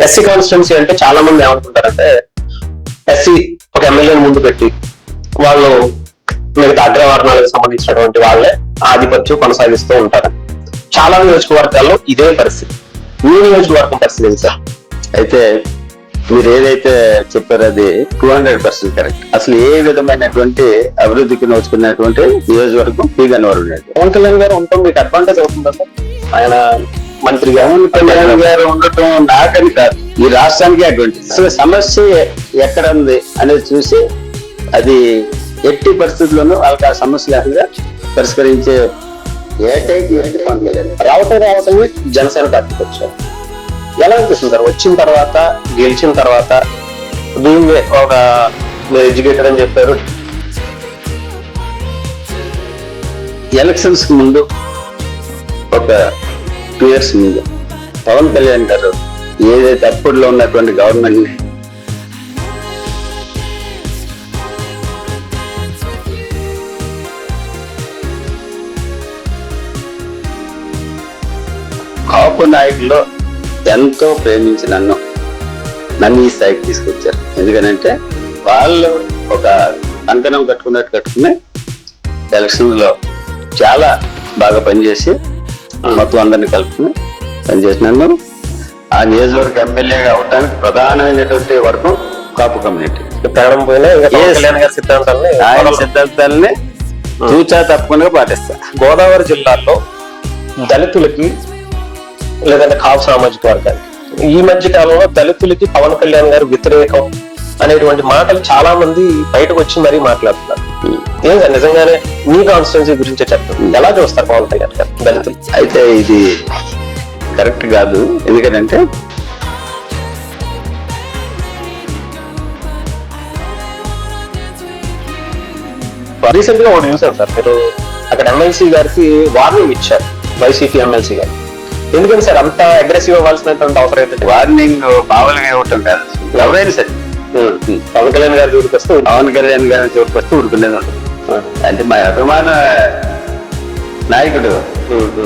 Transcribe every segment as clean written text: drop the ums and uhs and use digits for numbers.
SC constituency అంటే చాలా మంది ఏమనుకుంటారంటే ఎస్సీ ఒక ఎమ్మెల్యేని ముందు పెట్టి వాళ్ళు మిగతా అగ్రవర్ణాలకు సంబంధించినటువంటి వాళ్ళే ఆధిపత్యం కొనసాగిస్తూ ఉంటారు. చాలా నియోజకవర్గాల్లో ఇదే పరిస్థితి. మీ నియోజకవర్గం పరిస్థితి ఏంటి సార్? అయితే మీరు ఏదైతే చెప్పారో అది 200% కరెక్ట్. అసలు ఏ విధమైనటువంటి అభివృద్ధికి నోచుకున్నటువంటి నియోజకవర్గం పి గన్నవరం. పవన్ కళ్యాణ్ గారు ఉండటం మీకు అడ్వాంటేజ్ అవుతుందా సార్? ఆయన మంత్రిగా కళ్యాణ్ గారు ఉండటం నాకని కాదు, ఈ రాష్ట్రానికి అటువంటి అసలు సమస్య ఎక్కడ ఉంది అనేది చూసి అది ఎట్టి పరిస్థితుల్లోనూ వాళ్ళకి ఆ సమస్య లేకుండా పరిష్కరించే ఏకైక పవన్ కళ్యాణ్. రావటమే జనసేన పార్టీకి వచ్చారు. ఎలా అనిపిస్తుంది సార్ వచ్చిన తర్వాత, గెలిచిన తర్వాత? బీయింగ్ ఒక ఎడ్యుకేటెడ్ అని చెప్పారు. ఎలక్షన్స్ కి ముందు ఒక 2 years ముందు పవన్ కళ్యాణ్ గారు ఏదైతే అప్పుడులో ఉన్నటువంటి గవర్నమెంట్ ని కాపు నాయకులు ఎంతో ప్రేమించి నన్ను ఈ స్థాయికి తీసుకొచ్చారు. ఎందుకనంటే వాళ్ళు ఒక కంకణం కట్టుకుని ఎలక్షన్ లో చాలా బాగా పనిచేసి మొత్తం అందరినీ కలుపుకుని పనిచేసినాను. ఆ నియోజకవర్గ ఎమ్మెల్యేగా అవడానికి ప్రధానమైనటువంటి వర్గం కాపు కమ్యూనిటీ. ఆయన సిద్ధాంతాలని తూచా తప్పకుండా పాటిస్తా. గోదావరి జిల్లాలో దళితులకి లేదంటే కాపు సామాజిక వర్గానికి ఈ మధ్య కాలంలో దళితులకి పవన్ కళ్యాణ్ గారు వ్యతిరేకం అనేటువంటి మాటలు చాలా మంది బయటకు వచ్చి మరీ మాట్లాడుతున్నారు. ఏం సార్ నిజంగానే మీ కాన్స్టిట్యున్సీ గురించి చెప్పండి, ఎలా చూస్తారు పవన్ కళ్యాణ్ గారు దళితులు? అయితే ఇది కరెక్ట్ కాదు. ఎందుకంటే రీసెంట్ గా ఒకటి చూసాను సార్, మీరు అక్కడ ఎమ్మెల్సీ గారికి వార్నింగ్ ఇచ్చారు, వైసీపీ ఎమ్మెల్సీ గారు. ఎందుకని సార్ అంత అగ్రెసివ్ అవ్వాల్సినటువంటి అవసరం అయితే? వార్నింగ్ మామూలుగా ఇవ్వటం కాదు, ఎవరైనా సరే పవన్ కళ్యాణ్ గారి జోలికి వస్తే పవన్ కళ్యాణ్ గారి జోలికి వస్తే ఊరుకునేది ఉంటుంది. అంటే మా అభిమాన నాయకుడు,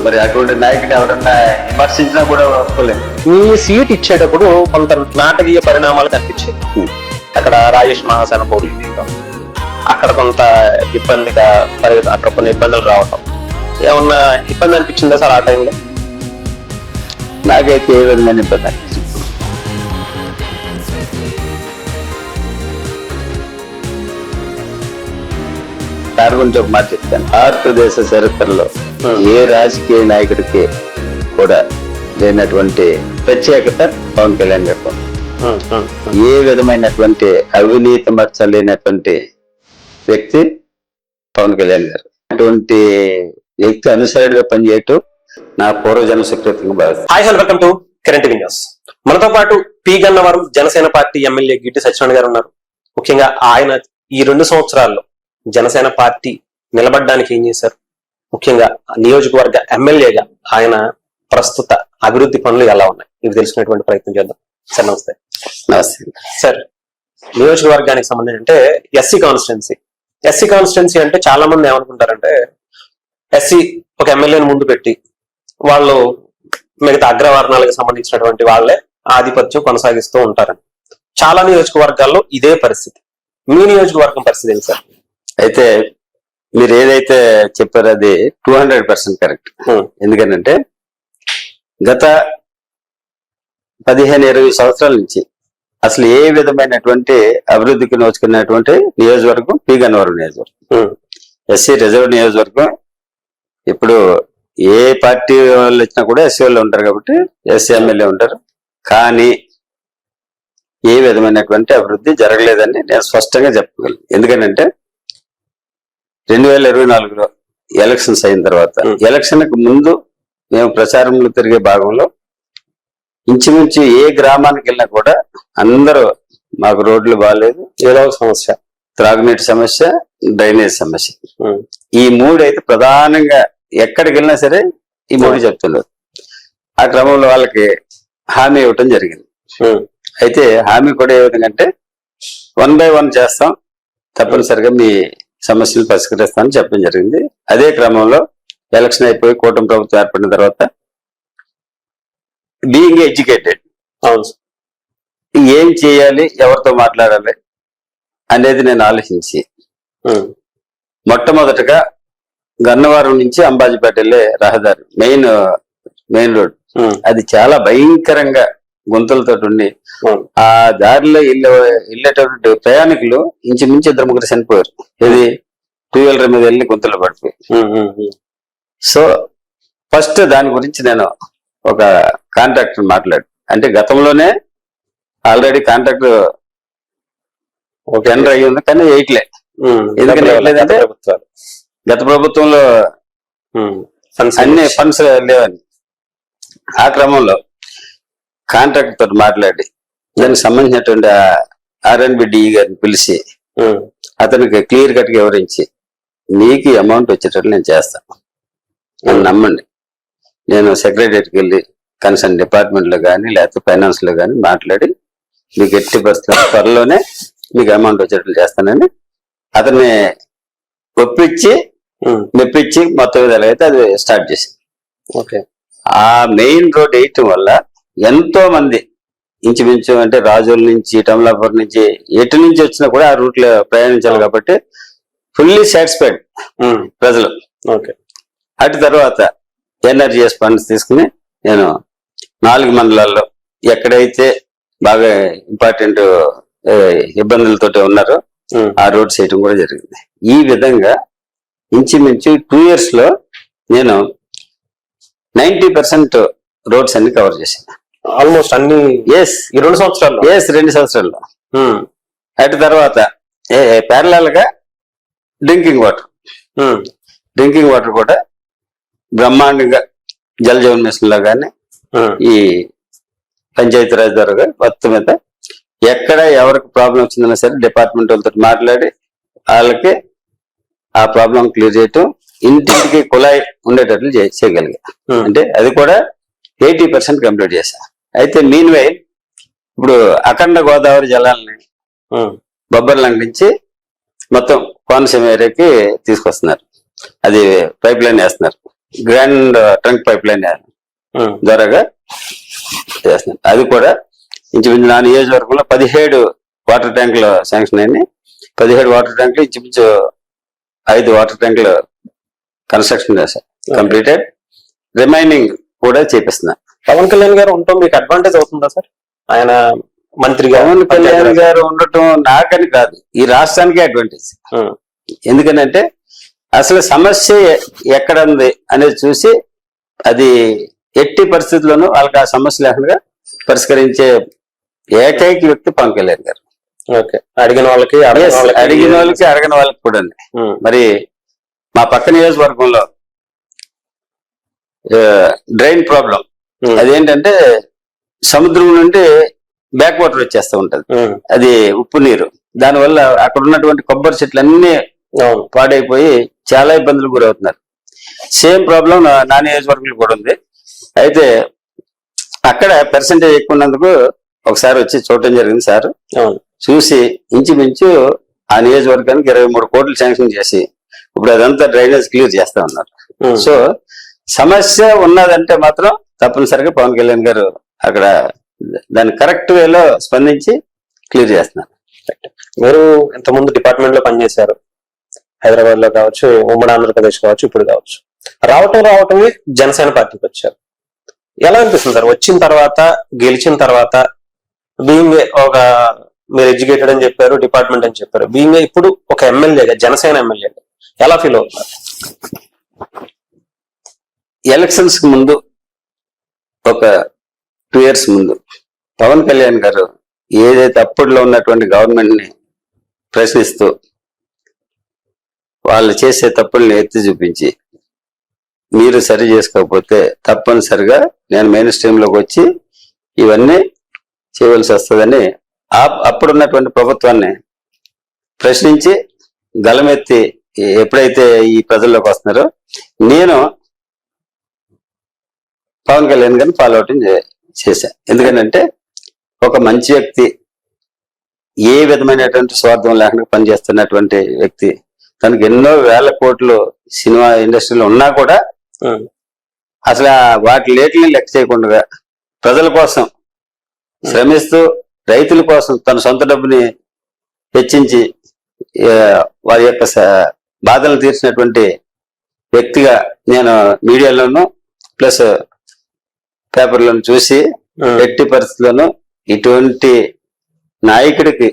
మరి అటువంటి నాయకుడు ఎవరన్నా విమర్శించినా కూడా ఒప్పుకోలేదు. మీ సీట్ ఇచ్చేటప్పుడు కొంత నాటకీయ పరిణామాలు కనిపించాయి. అక్కడ రాజేష్ మహాసేన పోటీ చేయడం, అక్కడ కొంత ఇబ్బందిగా అక్కడ కొన్ని ఇబ్బందులు రావటం, ఏమన్నా ఇబ్బంది అనిపించిందా సార్ ఆ టైంలో? నాకైతే ఏ విధమైన ఇబ్బంది అనిపించింది. దాని గురించి ఒక మాట చెప్తాను. భారతదేశ చరిత్రలో ఏ రాజకీయ నాయకుడికి కూడా లేనటువంటి ప్రత్యేకత పవన్ కళ్యాణ్ గారు. ఏ విధమైనటువంటి అవినీతి మచ్చ లేనటువంటి వ్యక్తి పవన్ కళ్యాణ్ గారు. అటువంటి వ్యక్తి అనుసరిగా పనిచేయటం నా పూర్వజన్మ సుకృతంగా భావిస్తాను. Hi hello, welcome to current news. మనతో పాటు P Gannavaram Janasena party MLA Giddi Satyanarayana గారు ఉన్నారు. ముఖ్యంగా ఆయన ఈ 2 సంవత్సరాల్లో జనసేన పార్టీ నిలబడడానికి ఏం చేశారు, ముఖ్యంగా నియోజకవర్గ ఎమ్మెల్యేగా ఆయన ప్రస్తుత అభివృద్ధి పనులు ఎలా ఉన్నాయి, ఇవి తెలుసుకునేటువంటి ప్రయత్నం చేద్దాం. సార్ నమస్తే. నమస్తే సార్, నియోజకవర్గానికి సంబంధించి అంటే ఎస్సీ కాన్స్టిట్యున్సీ అంటే చాలా మంది ఏమనుకుంటారంటే ఎస్సీ ఒక ఎమ్మెల్యేని ముందు పెట్టి వాళ్ళు మిగతా అగ్రవర్ణాలకు సంబంధించినటువంటి వాళ్ళే ఆధిపత్యం కొనసాగిస్తూ ఉంటారని. చాలా నియోజకవర్గాల్లో ఇదే పరిస్థితి. మీ నియోజకవర్గం పరిస్థితి ఏంటి సార్? అయితే మీరు ఏదైతే చెప్పారో అది 200% కరెక్ట్. ఎందుకంటే గత 15-20 సంవత్సరాల నుంచి అసలు ఏ విధమైనటువంటి అభివృద్ధికి నోచుకున్నటువంటి నియోజకవర్గం పి గన్నవరం నియోజకవర్గం. ఎస్సీ రిజర్వ్ నియోజకవర్గం. ఇప్పుడు ఏ పార్టీ వాళ్ళు వచ్చినా కూడా ఎస్సీ వాళ్ళు ఉంటారు కాబట్టి ఎస్సీ ఎమ్మెల్యే ఉంటారు. కానీ ఏ విధమైనటువంటి అభివృద్ధి జరగలేదని నేను స్పష్టంగా చెప్పగలను. ఎందుకంటే 2024లో ఎలక్షన్స్ అయిన తర్వాత, ఎలక్షన్కి ముందు మేము ప్రచారంలో తిరిగే భాగంలో ఇంచుమించు ఏ గ్రామానికి వెళ్ళినా కూడా అందరూ మాకు రోడ్లు బాగాలేదు, ఏదో ఒక సమస్య, త్రాగునీటి సమస్య, డ్రైనేజ్ సమస్య, ఈ 3 అయితే ప్రధానంగా ఎక్కడికి వెళ్ళినా సరే ఈ 3 చెప్తున్నారు. ఆ క్రమంలో వాళ్ళకి హామీ ఇవ్వటం జరిగింది. అయితే హామీ కూడా ఏ విధంగా అంటే 1 by 1 చేస్తాం, తప్పనిసరిగా మీ సమస్యలు పరిష్కరిస్తామని చెప్పడం జరిగింది. అదే క్రమంలో ఎలక్షన్ అయిపోయి కూటమి ప్రభుత్వం ఏర్పడిన తర్వాత బీయింగ్ ఎడ్యుకేటెడ్, ఏం చేయాలి, ఎవరితో మాట్లాడాలి అనేది నేను ఆలోచించి మొట్టమొదటగా గన్నవరం నుంచి అంబాజీపేట వెళ్ళే రహదారి మెయిన్ రోడ్, అది చాలా భయంకరంగా గుంతలతో ఉండి ఆ దారిలో వెళ్ళేటటువంటి ప్రయాణికులు ఇంచుమించు 2-3 చనిపోయారు. ఇది 2 వీలర్ మీద వెళ్ళి గుంతలు పడిపోయి. సో ఫస్ట్ దాని గురించి నేను ఒక కాంట్రాక్టర్ మాట్లాడు, అంటే గతంలోనే ఆల్రెడీ కాంట్రాక్టర్ టెండర్ అయ్యి ఉంది కానీ వేయట్లే. ఎందుకని వేయట్లేదంటే గత ప్రభుత్వంలో అన్ని ఫండ్స్ లేవని. ఆ క్రమంలో కాంట్రాక్టర్ తోటి మాట్లాడి దానికి సంబంధించినటువంటి RNBDE గారిని పిలిచి అతనికి క్లియర్ కట్ గా వివరించి మీకు అమౌంట్ వచ్చేటట్లు నేను చేస్తాను, నన్ను నమ్మండి. నేను సెక్రటరీకి వెళ్ళి కన్సర్న్ డిపార్ట్మెంట్ లో కానీ లేకపోతే ఫైనాన్స్ లో కానీ మాట్లాడి మీకు ఎట్టి పరిస్థితుల్లో త్వరలోనే మీకు అమౌంట్ వచ్చేటట్లు చేస్తానని అతన్ని మెప్పించి మొత్తం ఎలాగైతే అది స్టార్ట్ చేసింది. ఓకే. ఆ మెయిన్ రోడ్ వేయటం వల్ల ఎంతో మంది ఇంచుమించు అంటే రాజోల నుంచి టమలాపూర్ నుంచి ఎటు నుంచి వచ్చినా కూడా ఆ రూట్ లో ప్రయాణించాలి కాబట్టి ఫుల్లీ సాటిస్ఫైడ్ ప్రజలు. ఓకే. అటు తర్వాత NRGS ఫండ్స్ తీసుకుని నేను 4 మండలాల్లో ఎక్కడైతే బాగా ఇంపార్టెంట్ ఇబ్బందులతో ఉన్నారో ఆ రోడ్స్ వేయటం కూడా జరిగింది. ఈ విధంగా ఇంచుమించు 2 years లో నేను 90% రోడ్స్ అన్ని కవర్ చేశాను. ఆల్మోస్ట్ అన్ని. ఎస్, ఈ 2 సంవత్సరాల్లో. 2 సంవత్సరాల్లో. అటు తర్వాత ప్యారలల్ గా డ్రింకింగ్ వాటర్ కూడా బ్రహ్మాండంగా జల్ జీవన్ మిషన్ లో కానీ ఈ పంచాయతీరాజ్ ద్వారా మొత్తం మీద ఎక్కడ ఎవరికి ప్రాబ్లం వచ్చిందన్నా సరే డిపార్ట్మెంట్ వాళ్ళతో మాట్లాడి వాళ్ళకి ఆ ప్రాబ్లం క్లియర్ చేయటం, ఇంటికి కుళాయి ఉండేటట్లు చేయగలిగా. అంటే అది కూడా 80% కంప్లీట్ చేశా. అయితే మీన్ వైల్ ఇప్పుడు అఖండ గోదావరి జలాలని బొబ్బర్లంక నుంచి మొత్తం కోనసీమ ఏరియాకి తీసుకొస్తున్నారు. అది పైప్ లైన్ వేస్తున్నారు, గ్రాండ్ ట్రంక్ పైప్ లైన్ ద్వారాగా చేస్తున్నారు. అది కూడా ఇంచుమించు నా నియోజకవర్గంలో 17 వాటర్ ట్యాంకులు శాంక్షన్ అయినాయి. 17 వాటర్ ట్యాంకులు ఇంచుమించు 5 వాటర్ ట్యాంకులు కన్స్ట్రక్షన్ చేశారు, కంప్లీటెడ్. రిమైనింగ్ కూడా చేపిస్తున్నా. పవన్ కళ్యాణ్ గారు ఉండటం మీకు అడ్వాంటేజ్ అవుతుందా సార్? ఆయన మంత్రిగా పవన్ కళ్యాణ్ గారు ఉండటం నాకని కాదు, ఈ రాష్ట్రానికి అడ్వాంటేజ్. ఎందుకనంటే అసలు సమస్య ఎక్కడ ఉంది అనేది చూసి అది ఎట్టి పరిస్థితుల్లోనూ వాళ్ళకి ఆ సమస్య లేకుండా పరిష్కరించే ఏకైక వ్యక్తి పవన్ కళ్యాణ్ గారు. ఓకే. అడిగిన వాళ్ళకి అడగని వాళ్ళకి కూడా. మరి మా పక్క నియోజకవర్గంలో డ్రైన్ ప్రాబ్లం అదేంటంటే సముద్రం నుండి బ్యాక్ వాటర్ వచ్చేస్తూ ఉంటది, అది ఉప్పు నీరు. దానివల్ల అక్కడ ఉన్నటువంటి కొబ్బరి చెట్లు అన్ని పాడైపోయి చాలా ఇబ్బందులు గురవుతున్నారు. సేమ్ ప్రాబ్లం నా నియోజకవర్గంలో కూడా ఉంది. అయితే అక్కడ పర్సెంటేజ్ ఎక్కువ ఉన్నందుకు ఒకసారి వచ్చి చూడటం జరిగింది సార్. చూసి ఇంచుమించు ఆ నియోజకవర్గానికి 23 కోట్లు శాంక్షన్ చేసి ఇప్పుడు అదంతా డ్రైనేజ్ క్లియర్ చేస్తా ఉన్నారు. సో సమస్య ఉన్నదంటే మాత్రం తప్పనిసరిగా పవన్ కళ్యాణ్ గారు అక్కడ దాన్ని కరెక్ట్ వేలో స్పందించి క్లియర్ చేస్తున్నారు. మీరు ఇంతకుముందు డిపార్ట్మెంట్ లో పనిచేశారు, హైదరాబాద్ లో కావచ్చు, ఉమ్మడి ఆంధ్రప్రదేశ్ కావచ్చు, ఇప్పుడు కావచ్చు. రావటమే జనసేన పార్టీకి వచ్చారు. ఎలా అనిపిస్తుంది సార్ వచ్చిన తర్వాత, గెలిచిన తర్వాత? బీయింగ్ ఒక మీరు ఎడ్యుకేటెడ్ అని చెప్పారు, డిపార్ట్మెంట్ అని చెప్పారు, బీయింగ్ ఇప్పుడు ఒక ఎమ్మెల్యేగా, జనసేన ఎమ్మెల్యేగా ఎలా ఫీల్ అవుతున్నారు? ఎలక్షన్స్ కి ముందు ఒక 2 years ముందు పవన్ కళ్యాణ్ గారు ఏదైతే అప్పట్లో ఉన్నటువంటి గవర్నమెంట్ ని ప్రశ్నిస్తూ వాళ్ళు చేసే తప్పుల్ని ఎత్తి చూపించి మీరు సరి చేసుకోకపోతే తప్పనిసరిగా నేను మెయిన్ స్ట్రీమ్ లోకి వచ్చి ఇవన్నీ చేయవలసి వస్తుందని అప్పుడున్నటువంటి ప్రభుత్వాన్ని ప్రశ్నించి గలమెత్తి ఎప్పుడైతే ఈ ప్రజల్లోకి వస్తున్నారో నేను పవన్ కళ్యాణ్ గారిని ఫాలో అవటం చేశా. ఎందుకంటే ఒక మంచి వ్యక్తి, ఏ విధమైనటువంటి స్వార్థం లేకుండా పనిచేస్తున్నటువంటి వ్యక్తి, తనకు ఎన్నో వేల కోట్లు సినిమా ఇండస్ట్రీలో ఉన్నా కూడా అసలు వాటి లేట్లని లెక్క చేయకుండా ప్రజల కోసం శ్రమిస్తూ రైతుల కోసం తన సొంత డబ్బుని వెచ్చించి ఆ, వారి యొక్క బాధలు తీర్చినటువంటి వ్యక్తిగా నేను మీడియాలోను ప్లస్ పేపర్లను చూసి ఎట్టి పరిస్థితుల్లోనూ ఇటువంటి నాయకుడికి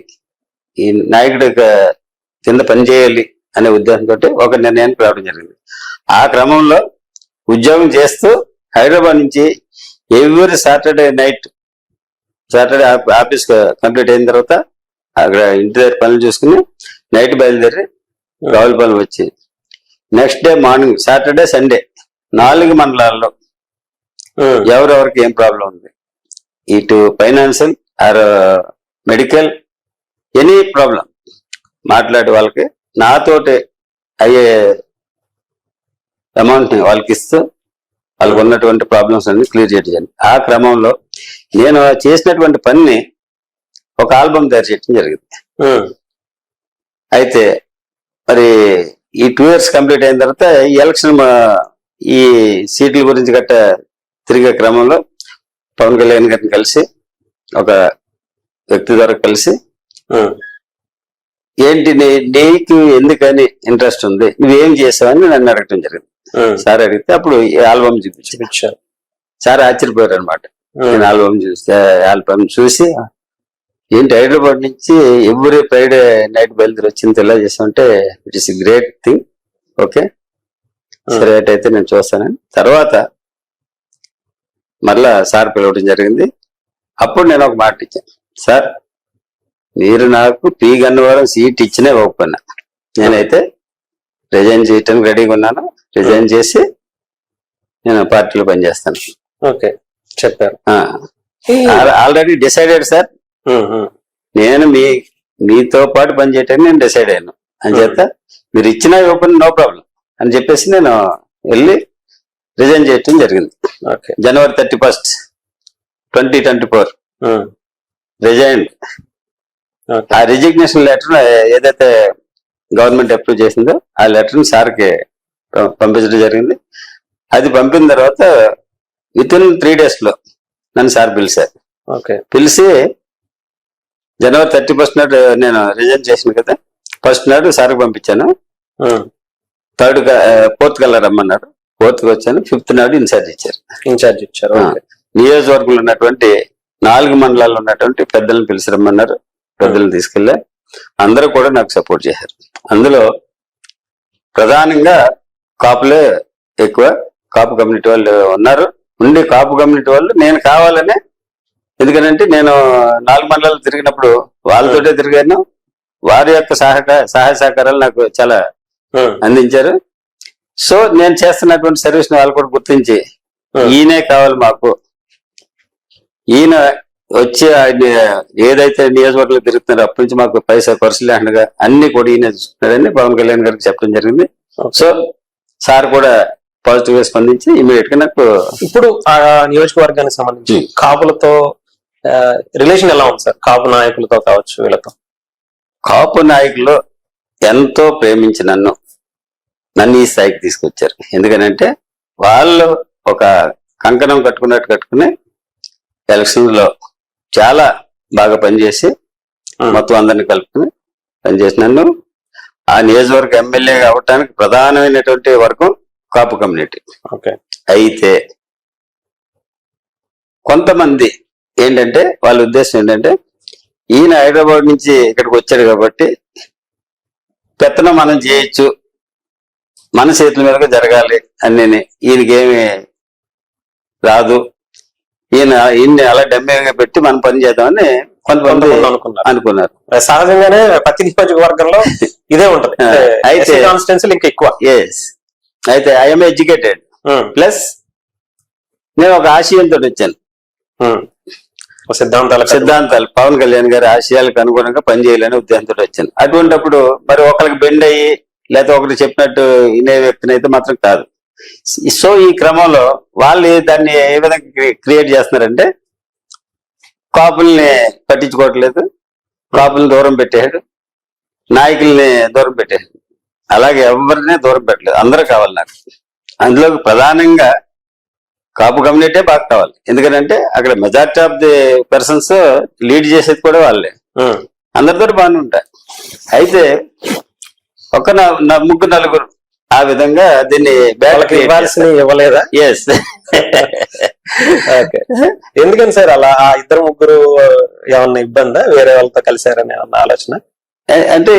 ఈ నాయకుడి కింద పనిచేయాలి అనే ఉద్దేశంతో ఒక నిర్ణయానికి రావడం జరిగింది. ఆ క్రమంలో ఉద్యోగం చేస్తూ హైదరాబాద్ నుంచి every Saturday night office complete అయిన తర్వాత అక్కడ ఇంటి దగ్గర పనులు చూసుకుని నైట్ బయలుదేరి రావులపాలెం వచ్చి next day morning Saturday Sunday 4 మండలాల్లో ఎవరెవరికి ఏం ప్రాబ్లం ఉంది, ఇటు financial or medical any problem మాట్లాడి వాళ్ళకి నాతోటి అయ్యే అమౌంట్ ని వాళ్ళకి ఇస్తూ వాళ్ళకు ఉన్నటువంటి ప్రాబ్లమ్స్ అన్ని క్లియర్ చేయడం. ఆ క్రమంలో నేను చేసినటువంటి పనిని ఒక ఆల్బమ్ తయారు చేయడం జరిగింది. అయితే మరి ఈ 2 years కంప్లీట్ అయిన తర్వాత ఈ ఎలక్షన్ ఈ సీట్ల గురించి గట్ట తిరిగే క్రమంలో పవన్ కళ్యాణ్ గారిని కలిసి ఒక వ్యక్తి ద్వారా కలిసి ఏంటి నీకు ఎందుకని ఇంట్రెస్ట్ ఉంది, నువ్వేం చేసావని నన్ను అడగటం జరిగింది. సార్ అడిగితే అప్పుడు ఈ ఆల్బమ్ చూపించారు. సార్ ఆశ్చర్యపోయారు అనమాట. నేను ఆల్బమ్ చూసి ఏంటి హైదరాబాద్ నుంచి ఎవ్రీ ఫ్రైడే నైట్ బయలుదేరి వచ్చింది ఎలా చేసామంటే it is great thing, okay సరే అయితే నేను చూస్తానని తర్వాత మరలా సార్ పిలవడం జరిగింది. అప్పుడు నేను ఒక మాట ఇచ్చాను, సార్ మీరు నాకు పి గన్నవరం సీట్ ఇచ్చినా ఇవ్వకపోయినా నేనైతే రిజైన్ చేయటానికి రెడీగా ఉన్నాను, రిజైన్ చేసి నేను పార్టీలో పనిచేస్తాను. ఓకే చెప్పారు. ఆల్రెడీ డిసైడెడ్ సార్, నేను మీతో పాటు పనిచేయటానికి నేను డిసైడ్ అయ్యాను అని చేత మీరు ఇచ్చినా ఇవ్వకపోయినా నో ప్రాబ్లం అని చెప్పేసి నేను వెళ్ళి రిజైన్ చేయటం జరిగింది. January 31st, 2024 resign. ఆ రిజిగ్నేషన్ లెటర్ ఏదైతే గవర్నమెంట్ అప్రూవ్ చేసిందో ఆ లెటర్ ని సార్కి పంపించడం జరిగింది. అది పంపిన తర్వాత విత్ ఇన్ 3 days లో నన్ను సార్ పిలిచారు. పిలిచి January 31st నాడు నేను రిజైన్ చేసిన కదా, 1st నాడు సార్కి పంపించాను. 4th కల్లా రమ్మన్నారు, 4th కి వచ్చాను. 5th నాడు ఇన్ఛార్జ్ ఇచ్చారు. నియోజకవర్గంలో ఉన్నటువంటి 4 మండలాల్లో ఉన్నటువంటి పెద్దలను పిలిచి రమ్మన్నారు. పెద్దలను తీసుకెళ్ళా. అందరూ కూడా నాకు సపోర్ట్ చేశారు. అందులో ప్రధానంగా కాపులే ఎక్కువ, కాపు కమ్యూనిటీ వాళ్ళు ఉన్నారు. కాపు కమ్యూనిటీ వాళ్ళు నేను కావాలనే, ఎందుకంటే నేను 4 మండలాలు తిరిగినప్పుడు వాళ్ళతోటే తిరిగాను. వారి యొక్క సహాయ సహకారాలు నాకు చాలా అందించారు. సో నేను చేస్తున్నటువంటి సర్వీస్ ని వాళ్ళు కూడా గుర్తించి ఈయనే కావాలి మాకు, ఈయన వచ్చి ఏదైతే నియోజకవర్గంలో తిరుగుతున్నారో అప్పటి నుంచి మాకు పైసా ఖర్చులు అండగా అన్ని కూడా ఈయన చూస్తున్నాడని పవన్ కళ్యాణ్ గారికి చెప్పడం జరిగింది. సో సార్ కూడా పాజిటివ్ గా స్పందించి ఇమీడియట్ గా నాకు ఇప్పుడు ఆ నియోజకవర్గానికి సంబంధించి కాపులతో రిలేషన్ ఎలా ఉంది సార్? కాపు నాయకులతో కావచ్చు, వీళ్ళతో కాపు నాయకులు ఎంతో ప్రేమించి నన్ను ఈ స్థాయికి తీసుకొచ్చారు. ఎందుకనంటే వాళ్ళు ఒక కంకణం కట్టుకుని ఎలక్షన్ లో చాలా బాగా పనిచేసి మొత్తం అందరిని కలుపుకుని పనిచేసి నన్ను ఆ నియోజకవర్గ ఎమ్మెల్యే అవటానికి ప్రధానమైనటువంటి వర్గం కాపు కమ్యూనిటీ. అయితే కొంతమంది ఏంటంటే వాళ్ళ ఉద్దేశం ఏంటంటే ఈయన హైదరాబాద్ నుంచి ఇక్కడికి వచ్చాడు కాబట్టి పెత్తనం మనం చేయొచ్చు, మన చేతుల మీదగా జరగాలి అని, ఈయనకేమి రాదు, ఈయన్ని అలా డమ్మేగా పెట్టి మనం పని చేద్దామని కొంతమంది అనుకున్నారు. సహజంగానే ప్రతి నియోజకవర్గంలో ఇదే ఉంటది. అయితే కాన్స్టిట్యున్సీలు ఇంకా ఎక్కువ. అయితే ఐఎమ్ ఎడ్యుకేటెడ్ ప్లస్ నేను ఒక ఆశయంతో వచ్చాను. సిద్ధాంతాలు పవన్ కళ్యాణ్ గారి ఆశయాలకు అనుగుణంగా పనిచేయాలనే ఉద్దేశంతో వచ్చాను. అటువంటిప్పుడు మరి ఒకరికి బెండ్ అయ్యి లేకపోతే ఒకటి చెప్పినట్టు వినే వ్యక్తిని అయితే మాత్రం కాదు. సో ఈ క్రమంలో వాళ్ళు దాన్ని ఏ విధంగా క్రియేట్ చేస్తున్నారంటే కాపుల్ని పట్టించుకోవట్లేదు, కాపుల్ని దూరం పెట్టేశాడు, నాయకుల్ని దూరం పెట్టేశాడు. అలాగే ఎవరిని దూరం పెట్టలేదు, అందరూ కావాలి నాకు. అందులో ప్రధానంగా కాపు కమ్యూనిటీ బాగా కావాలి. ఎందుకంటే అక్కడ majority of the persons lead చేసేది కూడా వాళ్ళే. అందరితో బాగానే ఉంటాయి. అయితే ఒక ముగ్గురు నలుగురు ఆ విధంగా దీన్ని ఇవ్వలేదా? ఎస్. ఎందుకని సార్ అలా ఆ ఇద్దరు ముగ్గురు ఏమన్నా ఇబ్బందా, వేరే వాళ్ళతో కలిసారని ఏమన్నా ఆలోచన? అంటే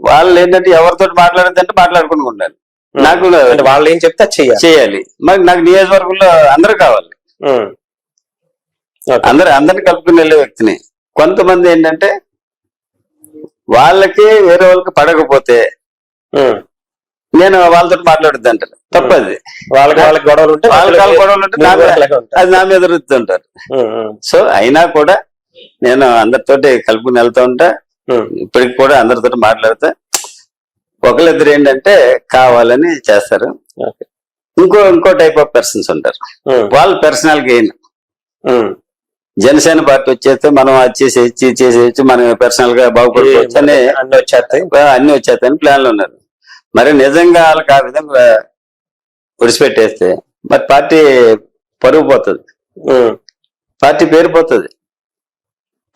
వాళ్ళు ఏంటంటే ఎవరితో మాట్లాడద్దంటే మాట్లాడుకుంటున్నారు. నాకు వాళ్ళు ఏం చెప్తే చేయాలి. మరి నాకు నియోజకవర్గంలో అందరూ కావాలి. అందరిని కలుపుకుని వెళ్ళే వ్యక్తిని. కొంతమంది ఏంటంటే వాళ్ళకి వేరే వాళ్ళకి పడకపోతే నేను వాళ్ళతో మాట్లాడద్దు అంటారు. తప్పది. వాళ్ళకి గొడవలు ఉంటే అది నా మీద రుద్దుతుంటారు. సో అయినా కూడా నేను అందరితోటి కలుపుకుని వెళ్తా ఉంటా. ఇప్పటికి కూడా అందరితో మాట్లాడతా. ఒకళ్ళిద్దరు ఏంటంటే కావాలని చేస్తారు. ఇంకో టైప్ ఆఫ్ పర్సన్స్ ఉంటారు. వాళ్ళ పర్సనల్ గెయిన్. జనసేన పార్టీ వచ్చేస్తే మనం అది చేసేసి మనం పర్సనల్ గా బాగుపడుకోవచ్చు అని అన్ని వచ్చేస్తాయని ప్లాన్లు ఉన్నారు. మరి నిజంగా వాళ్ళకి ఆ విధంగా విడిచిపెట్టేస్తే మరి పార్టీ పరుగు పోతుంది, పార్టీ పేరు పోతుంది.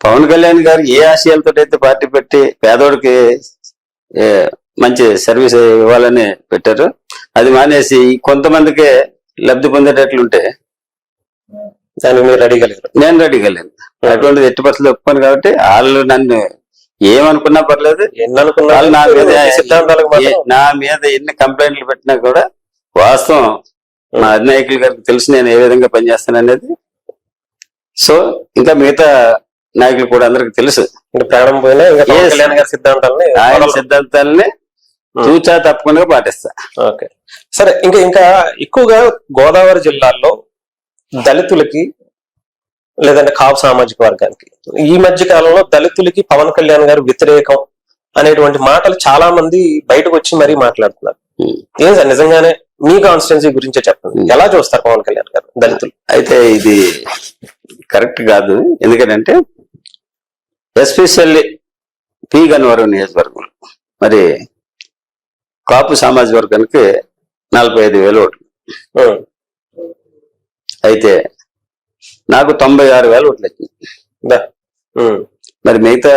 పవన్ కళ్యాణ్ గారు ఏ ఆశయాలతో అయితే పార్టీ పెట్టి పేదోడికి మంచి సర్వీస్ ఇవ్వాలని పెట్టారు, అది మానేసి కొంతమందికే లబ్ధి పొందేటట్లుంటే దానికి మీరు రెడీ కాలేదు. నేను రెడీ కాలేదు. అటువంటిది ఎట్టి పరిస్థితులు ఒప్పుకోను. కాబట్టి వాళ్ళు నన్ను ఏమనుకున్నా పర్లేదు. వాళ్ళు నా మీద ఎన్ని కంప్లైంట్లు పెట్టినా కూడా వాస్తవం మా అధినాయకుల గారికి తెలుసు నేను ఏ విధంగా పనిచేస్తాను అనేది. సో ఇంకా మిగతా నాయకులు కూడా అందరికి తెలుసు. ప్రాణం పోయినా ఆయన సిద్ధాంతాలని చూచా తప్పకుండా పాటిస్తా. ఓకే సరే. ఇంకా ఎక్కువగా గోదావరి జిల్లాల్లో దళితులకి లేదంటే కాపు సామాజిక వర్గానికి ఈ మధ్య కాలంలో దళితులకి పవన్ కళ్యాణ్ గారు వ్యతిరేకం అనేటువంటి మాటలు చాలా మంది బయటకు వచ్చి మరీ మాట్లాడుతున్నారు. ఏం సార్ నిజంగానే మీ కాన్స్టిట్యున్సీ గురించే చెప్పండి, ఎలా చూస్తారు పవన్ కళ్యాణ్ గారు దళితులు? అయితే ఇది కరెక్ట్ కాదు. ఎందుకంటే ఎస్పెషల్లీ పి గన్నవరం నియోజకవర్గం మరి కాపు సామాజిక వర్గానికి 45,000 ఓట్లు. అయితే నాకు 96,000 ఓట్లు వచ్చింది. మరి మిగతా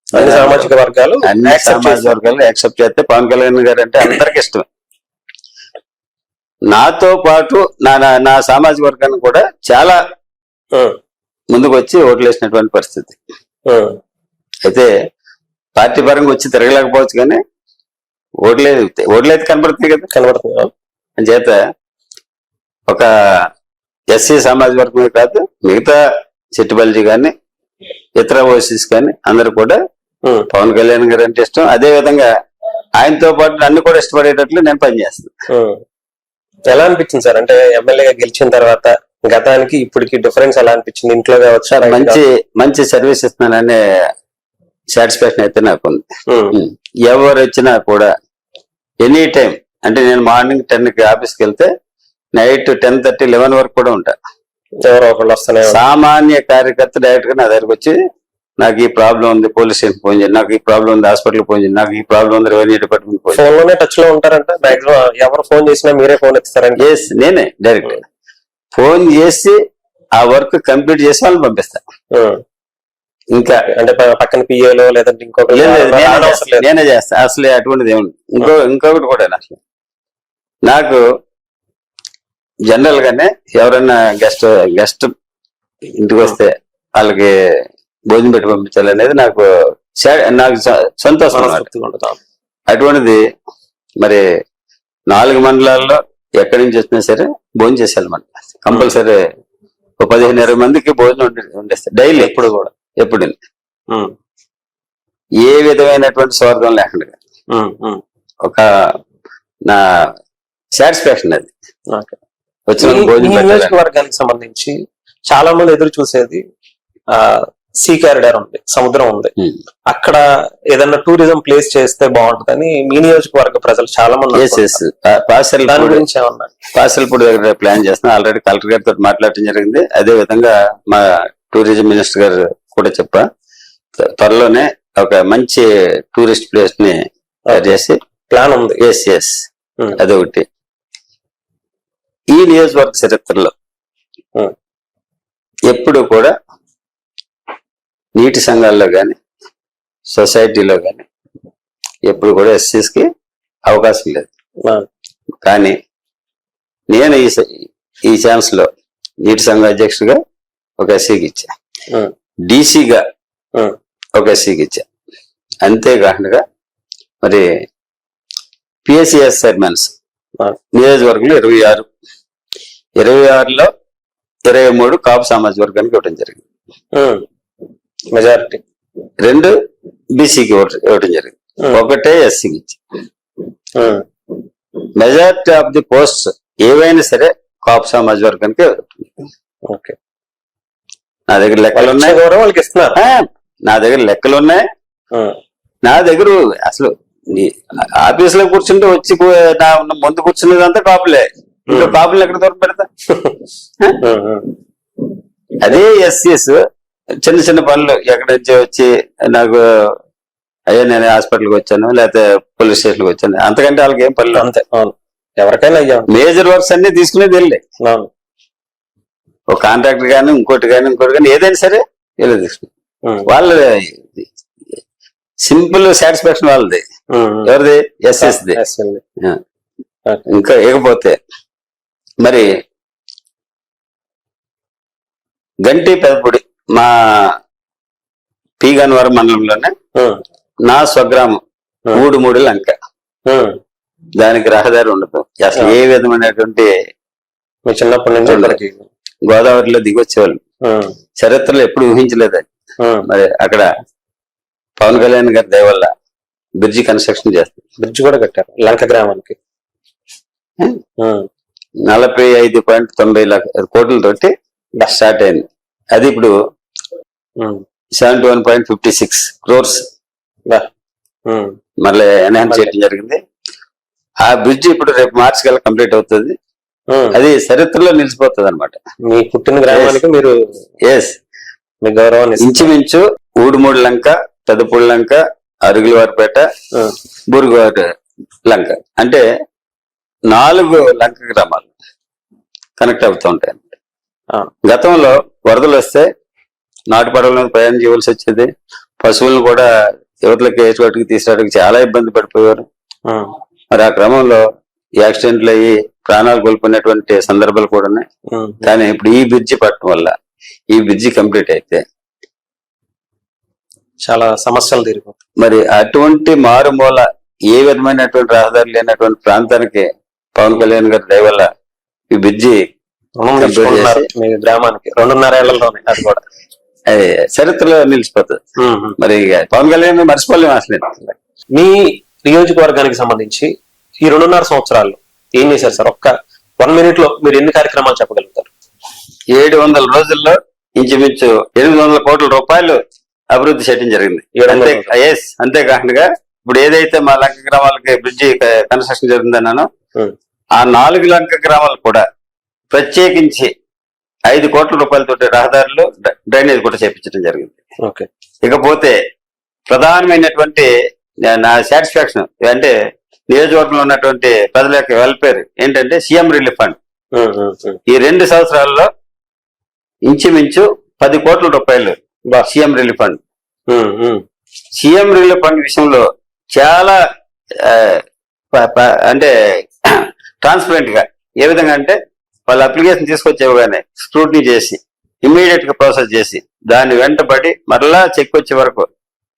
అన్ని సామాజిక వర్గాలు యాక్సెప్ట్ చేస్తే పవన్ కళ్యాణ్ గారు అంటే అందరికి ఇష్టమే. నాతో పాటు నా సామాజిక వర్గాన్ని కూడా చాలా ముందుకు వచ్చి ఓట్లు వేసినటువంటి పరిస్థితి. అయితే పార్టీ పరంగా వచ్చి తిరగలేకపోవచ్చు కానీ ఓట్లయితే కనబడుతుంది కదా. కనబడుతుంది. చేత ఒక ఎస్సీ సామాజిక వర్గమే కాదు మిగతా చెట్టుబల్జీ కానీ ఇతర ఓసీస్ కానీ అందరూ కూడా పవన్ కళ్యాణ్ గారు అంటే ఇష్టం. అదే విధంగా ఆయనతో పాటు నన్ను కూడా ఇష్టపడేటట్లు నేను పనిచేస్తాను. ఎలా అనిపించింది సార్ అంటే ఎమ్మెల్యేగా గెలిచిన తర్వాత గతానికి ఇప్పటికి డిఫరెన్స్ ఎలా అనిపించింది? ఇంట్లో కావచ్చు మంచి సర్వీస్ ఇస్తున్నాననే సాటిస్ఫాక్షన్ అయితే నాకు ఉంది. ఎవరు వచ్చినా కూడా ఎనీ టైం అంటే నేను మార్నింగ్ 10కి ఆఫీస్కి వెళ్తే నైట్ 10:30, 11 వరకు కూడా ఉంటా. ఎవరో ఒకళ్ళు వస్తానే. సామాన్య కార్యకర్త డైరెక్ట్ గా నా దగ్గరకు వచ్చి నాకు ఈ ప్రాబ్లం ఉంది పోలీస్ స్టేషన్ ఫోన్ చేయండి, నాకు ఈ ప్రాబ్లం ఉంది హాస్పిటల్ ఫోన్ చేయండి, నాకు ఈ ప్రాబ్లం ఉంది రెవెన్యూ డిపార్ట్మెంట్ ఫోన్ లోనే టచ్ లో ఉంటారంట. మాక్సిమం ఎవరు ఫోన్ చేసినా మీరే ఫోన్ ఎత్తారండి? నేనే డైరెక్ట్ ఫోన్ చేసి ఆ వర్క్ కంప్లీట్ చేసి వాళ్ళని పంపిస్తా. ఇంకా అంటే పక్కన పిఏలో లేదంటే ఇంకొక నేనే చేస్తా. అసలు అటువంటిది ఏముంది. ఇంకొకటి కూడా నాకు జనరల్ గానే ఎవరైనా గెస్ట్ ఇంటికి వస్తే వాళ్ళకి భోజనం పెట్టి పంపించాలనేది నాకు సంతోషం. అటువంటిది మరి 4 మండలాల్లో ఎక్కడి నుంచి వచ్చినా సరే భోజనం చేసేయాలన్నమాట. కంపల్సరీ 15-20 మందికి భోజనం వండేస్తారు డైలీ. ఎప్పుడు ఏ విధమైనటువంటి స్వార్థం లేకుండా ఒక నా సాటిస్ఫాక్షన్ అది. వచ్చిన నియోజకవర్గానికి సంబంధించి చాలా మంది ఎదురు చూసేది సీ కారిడార్ ఉంది, సముద్రం ఉంది, అక్కడ ఏదన్నా టూరిజం ప్లేస్ చేస్తే బాగుంటుందని మీ నియోజకవర్గ ప్రజలు చాలా మంది పాసల్పూడి దగ్గర ప్లాన్ చేస్తున్నా. ఆల్రెడీ కలెక్టర్ గారితో మాట్లాడటం జరిగింది. అదే విధంగా మా టూరిజం మినిస్టర్ గారు కూడా చెప్పా త్వరలోనే ఒక మంచి టూరిస్ట్ ప్లేస్ ని తయారు చేసి ప్లాన్ ఉంది. అదొకటి. ఈ నియోజకవర్గ చరిత్రలో ఉం. ఎప్పుడు కూడా నీటి సంఘాల్లో కానీ సొసైటీలో కానీ ఎప్పుడు కూడా ఎస్సీస్కి అవకాశం లేదు. ఆ, కానీ నేను ఈ ఛాన్స్ లో నీటి సంఘ అధ్యక్షుడిగా ఒక ఎస్సీకి ఇచ్చా, ఉం, డీసీగా ఉం, ఒక ఎస్సీకి ఇచ్చా. అంతేకాకుండా మరి పిఎస్సిఎస్ చైర్మన్స్ ఆ, నియోజకవర్గంలో 26లో 23 కాపు సామాజిక వర్గానికి ఇవ్వడం జరిగింది, ఉం. మెజారిటీ. 2 బీసీకి ఇవ్వడం జరిగింది, ఉం, ఒకటే ఎస్సీకి ఇచ్చి. ఉం, మెజారిటీ ఆఫ్ ది పోస్ట్ ఏవైనా సరే కాపు సామాజిక వర్గానికి ఇవ్వడం. ఓకే. నా దగ్గర లెక్కలు వాళ్ళ ఉన్నాయి, గౌరవం వాళ్ళకి ఇస్తున్నారు. నా దగ్గర లెక్కలు ఉన్నాయి. ఉం, నా దగ్గర అసలు ఆఫీస్ లో కూర్చుంటే వచ్చి నా ముందు కూర్చున్నదంతా కాపులే. ఇంకా కాపులు ఎక్కడ దూరం పెడతా? ఉం, ఉం. అదే ఎస్సీస్ చిన్న చిన్న పనులు ఎక్కడి నుంచి వచ్చి నాకు అయ్యా నేను హాస్పిటల్కి వచ్చాను లేకపోతే పోలీస్ స్టేషన్కి వచ్చాను, అంతకంటే వాళ్ళకి ఏం పనులు. అంతే. అవును, ఎవరికైనా అయ్యాం. మేజర్ వర్క్స్ అన్ని తీసుకునేది వెళ్ళే అవును. ఒక కాంట్రాక్టర్ కానీ ఇంకోటి కానీ ఏదైనా సరే వీళ్ళు తీసుకుని ఉం, వాళ్ళ సింపుల్ సాటిస్ఫాక్షన్ వాళ్ళది. ఉం, ఉం. ఎవరిది? ఎస్ఎస్ది. Yes, ఉంది. ఇంకా ఇకపోతే మరి గంటి పెదపొడి మా పి గన్నవరం మండలంలోనే ఉం, నా స్వగ్రామం మూడు లంక. ఉం. దానికి రహదారి ఉండదు, అసలు ఏ విధమైనటువంటి మీ చిన్నప్పటి నుంచి ఇప్పటికి. గోదావరిలో దిగొచ్చేవాళ్ళు ఉం, చరిత్రలో ఎప్పుడు ఊహించలేదు అది. ఉం. మరి అక్కడ పవన్ కళ్యాణ్ గారి దయ వల్ల బ్రిడ్జి కన్స్ట్రక్షన్ చేస్తారు. బ్రిడ్జ్ కూడా కట్టారు లంక గ్రామానికి. ఉం, 45.90 కోట్లతోటి స్టార్ట్ అయింది. అది ఇప్పుడు ఉం. 71.56 crores బా. ఉం, మళ్ళీ ఎన్హాన్స్ చేయడం జరిగింది. ఆ బ్రిడ్జ్ ఇప్పుడు రేపు మార్చి కల్లా కంప్లీట్ అవుతుంది. ఉం. అది చరిత్రలో నిలిచిపోతుంది అనమాట. మీ పుట్టిన గ్రామానికి మీరు ఎస్, మీ గౌరవాన్ని ఇస్తారు. ఇంచుమించు ఊడుమూడు లంక, పెదపూడి లంక, అరుగులవారిపేట, ఉం, బూరుగువారి లంక అంటే 4 లంక గ్రామాలు కనెక్ట్ అవుతూ ఉంటాయి. ఆ, గతంలో వరదలు వస్తే నాటు పడవల మీద ప్రయాణం చేయవలసి వచ్చేది. పశువులను కూడా యువతలకి ఏచుకోటికి తీసుకురావడానికి చాలా ఇబ్బంది పడిపోయారు. ఉం, మరి ఆ క్రమంలో యాక్సిడెంట్లు అయ్యి ప్రాణాలు కోల్పోయినటువంటి సందర్భాలు కూడా ఉన్నాయి. ఉం. కానీ ఇప్పుడు ఈ బ్రిడ్జి పట్టడం వల్ల ఈ బ్రిడ్జి కంప్లీట్ అయితే చాలా సమస్యలు తీరిపోతాయి. మరి అటువంటి మారుమూల ఏ విధమైనటువంటి రహదారి లేనటువంటి ప్రాంతానికి పవన్ కళ్యాణ్ గారి దయ వల్ల ఈ బ్రిడ్జి రుణం తీసుకుంటున్నారు మీ గ్రామానికి 2.5 ఏళ్లలోనే. అది కూడా అది చరిత్రలో నిలిచిపోతుంది. ఉం, ఉం. మరి ఇక పవన్ కళ్యాణ్ మర్చిపోలేము అసలు. మీ నియోజకవర్గానికి సంబంధించి ఈ 2.5 సంవత్సరాల్లో ఏం చేశారు సార్? ఒక్క 1 minute లో మీరు ఎన్ని కార్యక్రమాలు చెప్పగలుగుతారు? 700 రోజుల్లో ఇంచుమించు 800 కోట్ల రూపాయలు అభివృద్ధి చేయడం జరిగింది. 700 అంతేకాకుండా ఇప్పుడు ఏదైతే మా లంక గ్రామాలకి బ్రిడ్జి కన్స్ట్రక్షన్ జరిగిందన్నానో ఉం, ఆ 4 లంక గ్రామాలు కూడా ప్రత్యేకించి 5 కోట్ల రూపాయలతో రహదారులు డ్రైనేజ్ కూడా చేపించడం జరిగింది. ఓకే. ఇకపోతే ప్రధానమైనటువంటి నా సాటిస్ఫాక్షన్ అంటే నియోజకవర్గంలో ఉన్నటువంటి ప్రజల యొక్క వెల్ఫేర్ ఏంటంటే సీఎం రిలీఫ్ ఫండ్. ఉం, ఉం, ఉం. ఈ 2 సంవత్సరాల్లో ఇంచుమించు 10 కోట్ల రూపాయలు సీఎం రిలీఫ్ ఫండ్. ఉం, ఉం. సీఎం రిలీఫ్ ఫండ్ విషయంలో చాలా అంటే ట్రాన్స్పరెంట్ గా ఏ విధంగా అంటే వాళ్ళ అప్లికేషన్ తీసుకొచ్చేవగానే స్క్రూటినీ చేసి ఇమ్మీడియట్ గా ప్రాసెస్ చేసి దాన్ని వెంటబడి మరలా చెక్ వచ్చే వరకు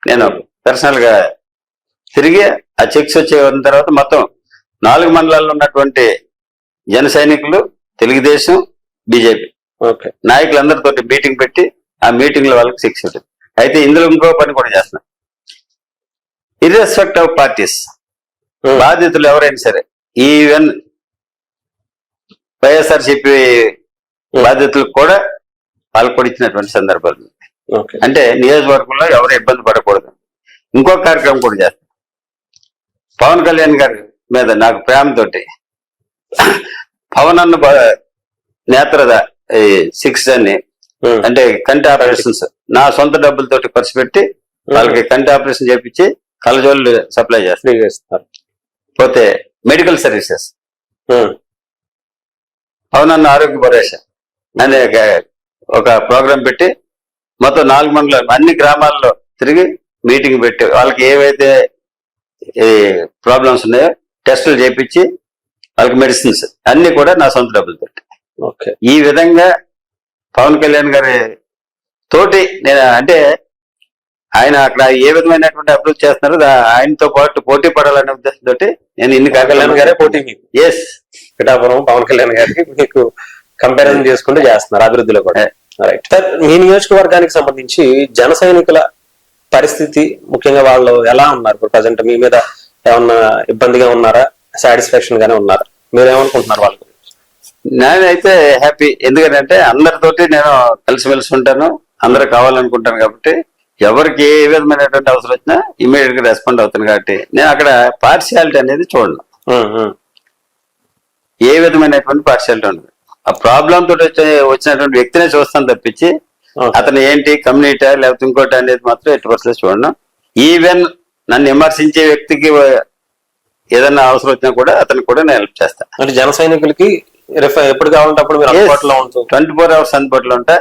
నేను పర్సనల్ గా తిరిగి ఆ చెక్స్ వచ్చే తర్వాత మొత్తం 4 మండలాల్లో ఉన్నటువంటి జన సైనికులు, తెలుగుదేశం, బీజేపీ ఓకే. నాయకులందరితో మీటింగ్ పెట్టి ఆ మీటింగ్ లో వాళ్ళకి శిక్ష ఉంటుంది. అయితే ఇందులో ఇంకో పని కూడా చేస్తున్నాం. ఇర్రెస్పెక్ట్ ఆఫ్ పార్టీస్ బాధితులు ఎవరైనా సరే, ఈవెన్ వైఎస్ఆర్సీపీ బాధితులకు కూడా పాల్పడిచ్చినటువంటి సందర్భాలు. ఓకే. అంటే నియోజకవర్గంలో ఎవరు ఇబ్బంది పడకూడదు. ఇంకో కార్యక్రమం కూడా చేస్తాం. పవన్ కళ్యాణ్ గారి మీద నాకు ప్రేమతోటి పవన్ అన్న నేత్రద 6 అని అంటే కంటి ఆపరేషన్స్ నా సొంత డబ్బులతోటి ఖర్చు పెట్టి వాళ్ళకి కంటి ఆపరేషన్ చేపించి కళ్ళజోళ్ళు సప్లై చేస్తారు. చేస్తారు. పోతే మెడికల్ సర్వీసెస్ పవనన్న ఆరోగ్య భరోసా అనే ఒక ప్రోగ్రాం పెట్టి మొత్తం 4 మండలాలు అన్ని గ్రామాల్లో తిరిగి మీటింగ్ పెట్టి వాళ్ళకి ఏవైతే ప్రాబ్లమ్స్ ఉన్నాయో టెస్టులు చేపించి వాళ్ళకి మెడిసిన్స్ అన్ని కూడా నా సొంత డబ్బులతో. ఓకే. ఈ విధంగా పవన్ కళ్యాణ్ గారి తోటి నేను అంటే ఆయన అక్కడ ఏ విధమైనటువంటి అభివృద్ధి చేస్తున్నారో ఆయనతో పాటు పోటీ పడాలనే ఉద్దేశంతో నేను ఇన్ని కళ్యాణ్ గారే పోటీ మీకు. ఎస్, పిఠాపురం పవన్ కళ్యాణ్ గారికి మీకు కంపారిజన్ చేసుకుంటూ చేస్తున్నారు అభివృద్ధిలో కూడా. రైట్ సార్, మీ నియోజకవర్గానికి సంబంధించి జన సైనికుల పరిస్థితి ముఖ్యంగా వాళ్ళు ఎలా ఉన్నారు ఇప్పుడు ప్రజెంట్? మీ మీద ఏమన్నా ఇబ్బందిగా ఉన్నారా, సాటిస్ఫాక్షన్ గానే ఉన్నారా? మీరు ఏమనుకుంటున్నారు వాళ్ళ గురించి? నేనైతే హ్యాపీ, ఎందుకంటే అందరితోటి నేను కలిసిమెలిసి ఉంటాను, అందరూ కావాలనుకుంటాను కాబట్టి ఎవరికి ఏ విధమైనటువంటి అవసరం వచ్చినా ఇమీడియట్ గా రెస్పాండ్ అవుతాను కాబట్టి నేను అక్కడ పార్షియాలిటీ అనేది చూడను. ఏ విధమైనటువంటి పార్షియాలిటీ ఉండదు. ఆ ప్రాబ్లం తోటి వచ్చినటువంటి వ్యక్తినే చూస్తాను తప్పించి అతను ఏంటి కమ్యూనిటీ లేకపోతే ఇంకోటి అనేది మాత్రం ఎట్టి పరిస్థితుల్లో చూడను. ఈవెన్ నన్ను విమర్శించే వ్యక్తికి ఏదైనా అవసరం వచ్చినా కూడా అతనికి కూడా నేను హెల్ప్ చేస్తాను. అంటే జన సైనికులకి ఎప్పుడు కావాలంటే అప్పుడు 24 hours అందుబాటులో ఉంటా.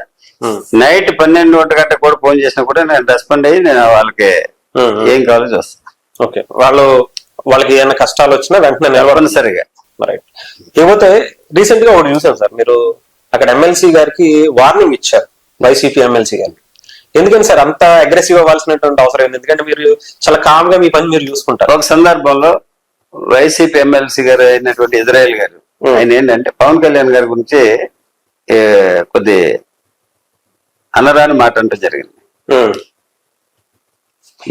నైట్ 12 గంటలకు కూడా ఫోన్ చేసినా కూడా నేను రెస్పాండ్ అయ్యి నేను వాళ్ళకి ఏం కావాలో చూస్తాను. ఓకే. వాళ్ళకి ఏమైనా కష్టాలు వచ్చినా వెంటనే నిలబడిసరిగా. రైట్. ఇకపోతే రీసెంట్ గా ఒకటి చూసాను సార్, మీరు అక్కడ ఎమ్మెల్సీ గారికి వార్నింగ్ ఇచ్చారు, వైసీపీ ఎమ్మెల్సీ గారికి. ఎందుకని సార్ అంత అగ్రెసివ్ అవ్వాల్సినటువంటి అవసరం ఏంటి? ఎందుకంటే మీరు చాలా కామ్ గా మీ పని మీరు చూసుకుంటారు. ఒక సందర్భంలో వైసీపీ ఎమ్మెల్సీ గారు అయినటువంటి ఇజ్రాయెల్ గారు ఆయన ఏంటంటే పవన్ కళ్యాణ్ గారి గురించి కొద్ది అనరాని మాట అంటే జరిగింది.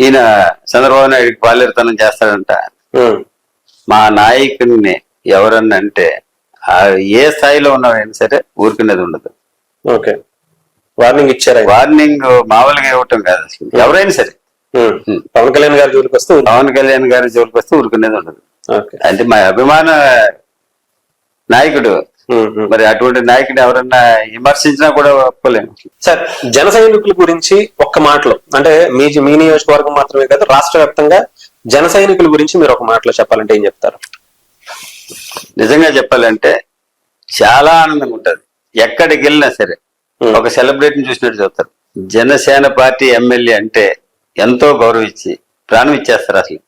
ఈయన చంద్రబాబు నాయుడికి బాల్యతనం చేస్తాడంట. మా నాయకుడిని ఎవరన్నా అంటే ఏ స్థాయిలో ఉన్నవైనా సరే ఊరుకునేది ఉండదు. ఓకే. వార్నింగ్ ఇచ్చారు. వార్నింగ్ మామూలుగా ఇవ్వటం కాదు, అసలు ఎవరైనా సరే పవన్ కళ్యాణ్ గారి జోలికి వస్తే ఊరుకునేది ఉండదు. అంటే మా అభిమాన నాయకుడు, మరి అటువంటి నాయకుడు ఎవరన్నా విమర్శించినా కూడా ఒప్పుకోలేము. సార్, జన సైనికుల గురించి ఒక్క మాటలో, అంటే మీ నియోజకవర్గం మాత్రమే కాదు రాష్ట్ర వ్యాప్తంగా జన సైనికుల గురించి మీరు ఒక మాటలో చెప్పాలంటే ఏం చెప్తారు? నిజంగా చెప్పాలంటే చాలా ఆనందంగా ఉంటది. ఎక్కడికి వెళ్ళినా సరే ఒక సెలబ్రిటీని చూసినట్టు చూస్తారు. జనసేన పార్టీ ఎమ్మెల్యే అంటే ఎంతో గౌరవించి ప్రాణం ఇచ్చేస్తారు. అసలు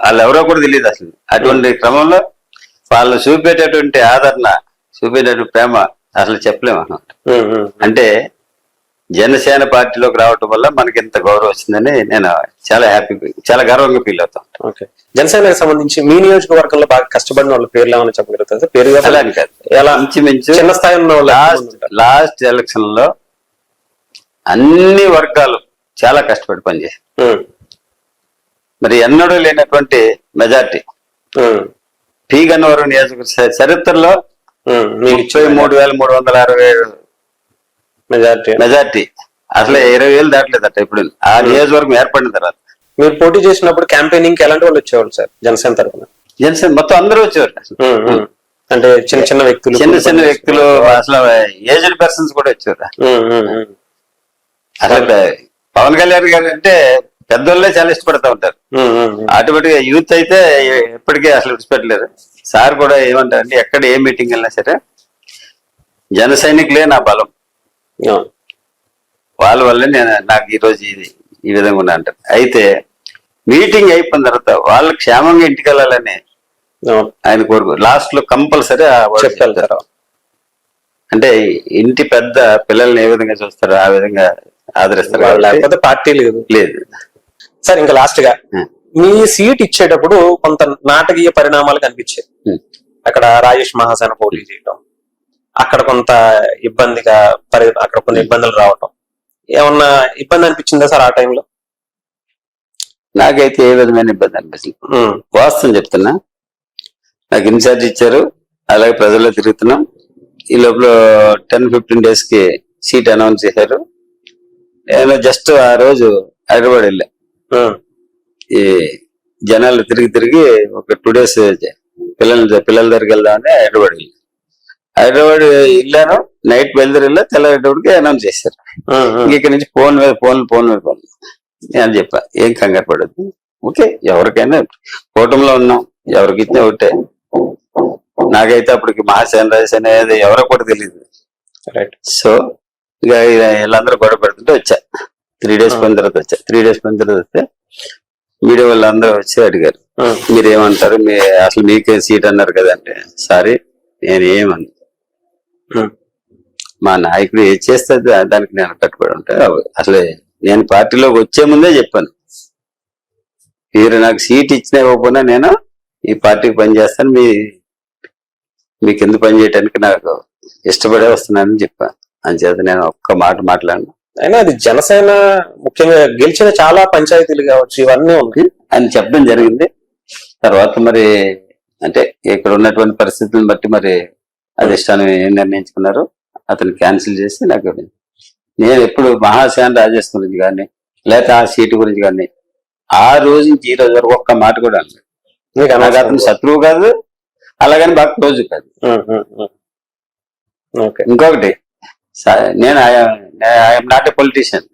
వాళ్ళు ఎవరో కూడా తెలియదు. అసలు అటువంటి క్రమంలో వాళ్ళు చూపేటటువంటి ఆదరణ, చూపేటటువంటి ప్రేమ అసలు చెప్పలేము అన్నమాట. అంటే జనసేన పార్టీలోకి రావటం వల్ల మనకి ఎంత గౌరవం వచ్చిందని నేను చాలా హ్యాపీ, చాలా గర్వంగా ఫీల్ అవుతాను. ఓకే. జనసేనకు సంబంధించి మీ నియోజకవర్గంలో బాగా కష్టపడిన వాళ్ళ పేర్లు ఏమైనా చెప్పగలుగుతారు? పేరు అలా అని కాదు, ఎలా ఇంచుమించు చిన్న స్థాయి ఉన్న లాస్ట్ ఎలక్షన్ లో అన్ని వర్గాలు చాలా కష్టపడి పనిచేశారు. మరి ఎన్నడూ లేనటువంటి మెజార్టీ పి గన్నవరం నియోజకవర్గ చరిత్రలో 33,367 మెజార్టీ, అసలు 20,000 దాటలేదట ఇప్పుడు ఆ నియోజకవర్గం ఏర్పడిన తర్వాత. మీరు పోటీ చేసినప్పుడు క్యాంపెయినింగ్ కి ఎలాంటి వాళ్ళు వచ్చేవాళ్ళు సార్ జనసేన తరఫున? జనసేన మొత్తం అందరూ వచ్చేవారు. అంటే చిన్న వ్యక్తులు అసలు ఏజ్డ్ పర్సన్స్ కూడా వచ్చేవారు. అసలు పవన్ కళ్యాణ్ గారు అంటే పెద్దోళ్ళే చాలా ఇష్టపడతా ఉంటారు. ఆటోమేటిక్ గా యూత్ అయితే ఎప్పటికీ అసలు విడిచిపెట్టలేరు. సార్ కూడా ఏమంటారంటే ఎక్కడ ఏ మీటింగ్ వెళ్ళినా సరే జన సైనికులే నా బలం, వాళ్ళ వల్లే నాకు ఈరోజు ఈ విధంగా ఉన్నా అంటారు. అయితే మీటింగ్ అయిపోయిన తర్వాత వాళ్ళు క్షేమంగా ఇంటికి వెళ్ళాలని ఆయన కోరుకు లాస్ట్ లో కంపల్సరీ చెప్తారు. అంటే ఇంటి పెద్ద పిల్లల్ని ఏ విధంగా చూస్తారో ఆ విధంగా ఆదరిస్తారు. లేకపోతే పార్టీ లేదు సార్. ఇంకా లాస్ట్ గా మీ సీట్ ఇచ్చేటప్పుడు కొంత నాటకీయ పరిణామాలు కనిపించాయి. అక్కడ రాజేష్ మహాసేన పోటీ చేయడం, అక్కడ కొంత ఇబ్బందిగా అక్కడ కొన్ని ఇబ్బందులు రావటం, ఏమన్నా ఇబ్బంది అనిపించిందా సార్ ఆ టైంలో? నాకైతే ఏ విధమైన ఇబ్బంది అనిపిస్తుంది. వాస్తవం చెప్తున్నా, నాకు ఇన్ఛార్జ్ ఇచ్చారు, అలాగే ప్రజల్లో తిరుగుతున్నాం. ఈ లోపల 10-15 days కి సీట్ అనౌన్స్ చేశారు. నేను జస్ట్ ఆ రోజు హైదరాబాద్ వెళ్ళా. ఈ జనాలు తిరిగి ఒక 2 days పిల్లల దగ్గరికి వెళ్దామని హైదరాబాద్ వెళ్ళాను. నైట్ బయలుదేరి వెళ్ళా, తెల్లవారేటప్పటికి అనౌన్స్ చేశారు. ఇక్కడ నుంచి ఫోన్ మీద ఫోన్ నేను చెప్పా, ఏం కంగారు పడద్దు, ఓకే ఎవరికైనా కూటమిలో ఉన్నాం, ఎవరికి ఇచ్చినా ఒకటే, నాకైతే అప్పటికి మహాసేన రాజేష్ అనేది ఎవరో కూడా తెలియదు. రైట్. సో ఇక వీళ్ళందరూ గొడవ పెడుతుంటే వచ్చా. 3 days పోయిన తర్వాత వచ్చా. 3 days పోయిన తర్వాత వస్తే మీడియా వాళ్ళందరూ వచ్చి అడిగారు, మీరేమంటారు, అసలు మీకే సీట్ అన్నారు కదా అంటే, సారీ నేను ఏమన్నా, మా నాయకుడు ఏది చేస్తే దానికి నేను కట్టుబడి ఉంటా. అసలు నేను పార్టీలోకి వచ్చే ముందే చెప్పాను, మీరు నాకు సీట్ ఇచ్చినా ఇవ్వకపోయినా నేను ఈ పార్టీకి పనిచేస్తాను, మీకు ఎందుకు పని చేయడానికి నాకు ఇష్టపడే వస్తున్నానని చెప్పాను. అంచేత నేను ఒక్క మాట మాట్లాడినా. అయినా అది జనసేన ముఖ్యంగా గెలిచిన చాలా పంచాయతీలు కావచ్చు, ఇవన్నీ ఉన్నాయి అని చెప్పడం జరిగింది. తర్వాత మరి అంటే ఇక్కడ ఉన్నటువంటి పరిస్థితులను బట్టి మరి అధిష్టానం ఏం నిర్ణయించుకున్నారు, అతను క్యాన్సిల్ చేసి నాకు, నేను ఎప్పుడు మహాసేన రాజేష్ గురించి కానీ లేక ఆ సీటు గురించి కానీ ఆ రోజు నుంచి ఈ రోజు వరకు ఒక్క మాట కూడా అన్నాడు. నాకు అతను శత్రువు కాదు, అలాగని బాగా క్లోజ్ కాదు. ఇంకొకటి, నేను ఐఎమ్ నాట్ ఏ పొలిటీషియన్.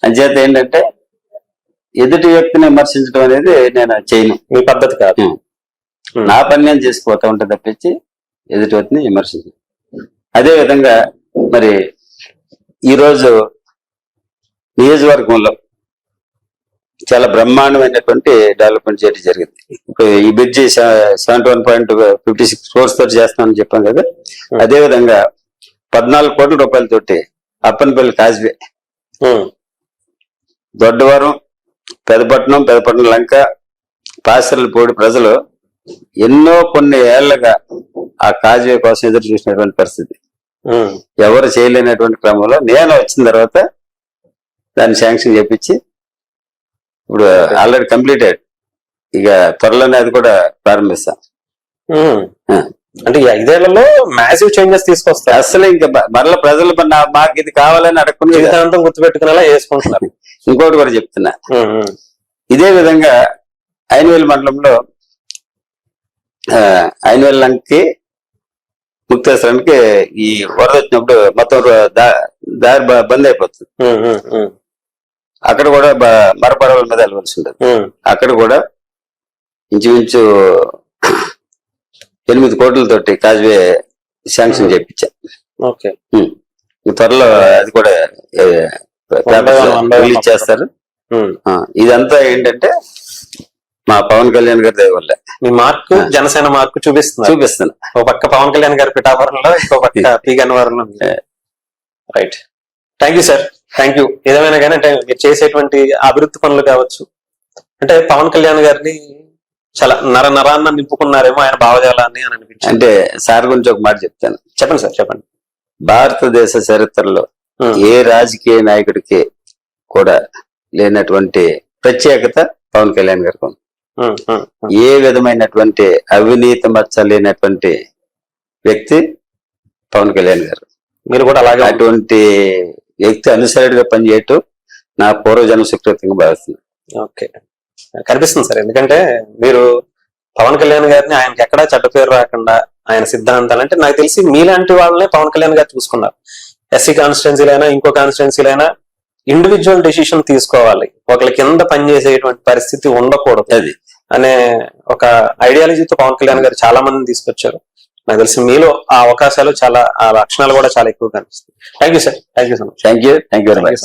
అంచేత ఏంటంటే ఎదుటి వ్యక్తిని విమర్శించడం అనేది నేను చేయను, మీ పద్ధతి కాదు. నా పని నేను చేసుకుపోతా ఉంటే తప్పించి ఎదుటి వ్యక్తిని విమర్శించను. అదే విధంగా మరి ఈరోజు నియోజకవర్గంలో చాలా బ్రహ్మాండమైనటువంటి డెవలప్మెంట్ చేయడం జరిగింది. ఇప్పుడు ఈ బ్రిడ్జి 71.56 crores తోటి చేస్తామని చెప్పాం కదా. అదే విధంగా 14 కోట్ల రూపాయలతోటి అప్పనపల్లి కాజ్వే, దొడ్డవరం, పెదపట్నం లంక, పాసరలపూడి ప్రజలు ఎన్నో కొన్ని ఏళ్లుగా ఆ కాజ్వే కోసం ఎదురు చూసినటువంటి పరిస్థితి, ఎవరు చేయలేనటువంటి క్రమంలో నేను వచ్చిన తర్వాత దాన్ని శాంక్షన్ చేపించి ఇప్పుడు ఆల్రెడీ కంప్లీట్ అయ్యాడు. ఇక త్వరలోనే అది కూడా ప్రారంభిస్తాం. అంటే ఈ 5 ఏళ్లలో మ్యాసివ్ చేంజెస్ తీసుకొస్తారు. అసలు ఇంకా మరలా ప్రజలు మాకు ఇది కావాలని అడగకుండా జీవితాంతం గుర్తుపెట్టుకునేలా చేసుకుంటున్నారు. ఇంకోటి కూడా చెప్తున్నా, ఇదే విధంగా ఐనవేలు మండలంలో ఐనవేలు లంకకి ముక్తేశ్వరానికి ఈ వరద వచ్చినప్పుడు మొత్తం దారి బంద్ అయిపోతుంది. అక్కడ కూడా మరపడవల మీద వెళ్ళవలసి ఉంటుంది. అక్కడ కూడా ఇంచుమించు 8 కోట్లతోటి కాజ్వే శాంక్షన్ చేయించా. త్వరలో అది కూడా రిలీజ్ చేస్తారు. ఇదంతా ఏంటంటే మా పవన్ కళ్యాణ్ గారి దయ వల్ల మీ మార్కు, జనసేన మార్కు చూపిస్తున్నా. ఒక పక్క పవన్ కళ్యాణ్ గారి పిఠాపురంలో, ఇంకో పక్క పి గన్నవరంలో. Right. Thank you sir, thank you. ఏదేమైనా కానీ అంటే మీరు చేసేటువంటి అభివృద్ధి పనులు కావచ్చు, అంటే పవన్ కళ్యాణ్ గారిని చాలా నరాన్న నింపుకున్నారేమో ఆయన భావజాలాన్ని అని అనిపించింది. అంటే సార్ గురించి ఒక మాట చెప్తాను. చెప్పండి సార్, చెప్పండి. భారతదేశ చరిత్రలో ఏ రాజకీయ నాయకుడికి కూడా లేనటువంటి ప్రత్యేకత పవన్ కళ్యాణ్ గారికి ఉంది. ఏ విధమైనటువంటి అవినీతి మచ్చ లేనటువంటి వ్యక్తి పవన్ కళ్యాణ్ గారు. మీరు కూడా అలాగే అటువంటి వ్యక్తి అనుసరుడిగా పనిచేయటం నా పూర్వజన్మ సుకృతంగా భావిస్తున్నాను. ఓకే, కనిపిస్తుంది సార్. ఎందుకంటే మీరు పవన్ కళ్యాణ్ గారిని ఆయనకి ఎక్కడా చెడ్డ పేరు రాకుండా ఆయన సిద్ధాంతాలు, అంటే నాకు తెలిసి మీలాంటి వాళ్ళనే పవన్ కళ్యాణ్ గారు చూసుకున్నారు. ఎస్సీ కాన్స్టిట్యున్సీలైనా ఇంకో కాన్స్టిట్యున్సీలైనా ఇండివిజువల్ డెసిషన్ తీసుకోవాలి, ఒకళ్ళ కింద పనిచేసేటువంటి పరిస్థితి ఉండకూడదు అది అనే ఒక ఐడియాలజీతో పవన్ కళ్యాణ్ గారు చాలా మందిని తీసుకొచ్చారు. నాకు తెలిసి మీలో ఆ అవకాశాలు చాలా, ఆ లక్షణాలు కూడా చాలా ఎక్కువ కనిపిస్తాయి. Thank you sir, thank you so much. Thank you very much.